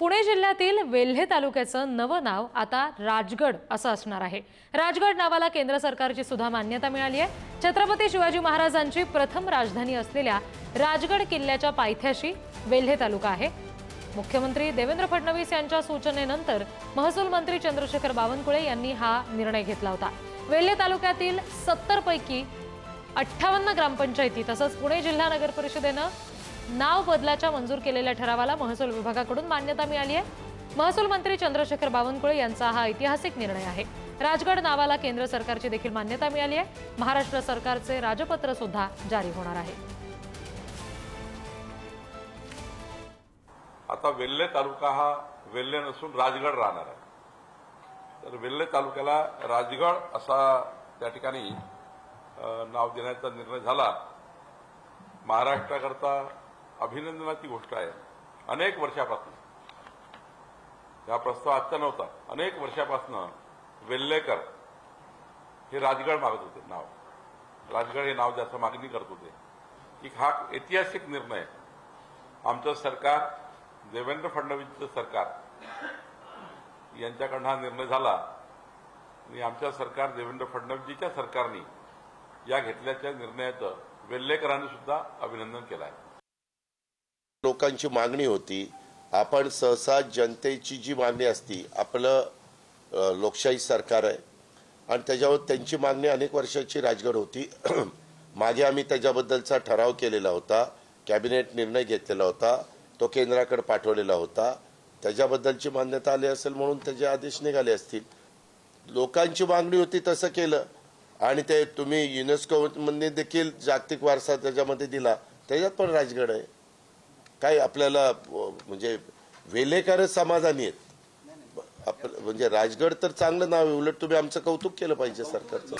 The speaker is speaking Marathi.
पुणे जिल्ह्यातील वेल्हे तालुक्याचं नवं नाव आता राजगड असं असणार आहे। राजगड नावाला केंद्र सरकारची सुद्धा मान्यता मिळाली आहे। छत्रपती शिवाजी महाराजांची प्रथम राजधानी असलेल्या राजगड किल्ल्याच्या पायथ्याशी वेल्हे तालुका आहे। मुख्यमंत्री देवेंद्र फडणवीस यांच्या सूचनेनंतर महसूल मंत्री चंद्रशेखर बावनकुळे यांनी हा निर्णय घेतला होता। वेल्हे तालुक्यातील 70 पैकी 58 ग्रामपंचायती तसंच पुणे जिल्हा नगर परिषदेनं नाव बदलाच्या मंजूर केलेल्या ठरावाला महसूल विभागाकडून मान्यता मिळाली आहे। महसूल मंत्री चंद्रशेखर बावनकुळे यांचा हा ऐतिहासिक निर्णय आहे। राजगड नावाला केंद्र सरकारची देखील मान्यता मिळाली आहे। महाराष्ट्र सरकारचे राजपत्र सुद्धा जारी होणार आहे। आता वेल्हे तालुका हा वेल्हे नसून राजगड राहणार आहे। तर वेल्हे तालुक्याला राजगड असा त्या ठिकाणी नाव देण्याचा निर्णय झाला। महाराष्ट्राकरता अभिनंदनाची गोष्ट आहे। अनेक वर्षापासून हा प्रस्ताव आजचा नव्हता, अनेक वर्षापासून वेल्हेकर हे राजगड मागत होते, नाव राजगड हे नाव जास्त मागणी करत होते। की हा ऐतिहासिक निर्णय आमचं सरकार देवेंद्र फडणवीसचं सरकार यांच्याकडून हा निर्णय झाला आणि आमच्या सरकार देवेंद्र फडणवीसजीच्या सरकारने या घेतल्याच्या निर्णयाचं वेल्हेकरांनी सुद्धा अभिनंदन केलं आहे। लोकांची मागणी होती, आपण सहसा जनतेची जी मागणी असती, आपलं लोकशाही सरकार आहे आणि त्याच्यावर त्यांची मागणी अनेक वर्षाची राजगड होती। मागे आम्ही त्याच्याबद्दलचा ठराव केलेला होता, कॅबिनेट निर्णय घेतलेला होता, तो केंद्राकडे पाठवलेला होता। त्याच्याबद्दलची मान्यता आली असेल म्हणून त्याचे आदेश निघाले असतील। लोकांची मागणी होती तसं केलं आणि ते तुम्ही युनेस्कोमध्ये देखील जागतिक वारसा त्याच्यामध्ये दिला, त्याच्यात पण राजगड आहे। काय आपल्याला म्हणजे वेल्हेकरच समाधानी आहेत, म्हणजे राजगड तर चांगलं नाव आहे। उलट तुम्ही आमचं कौतुक केलं पाहिजे सरकारचं।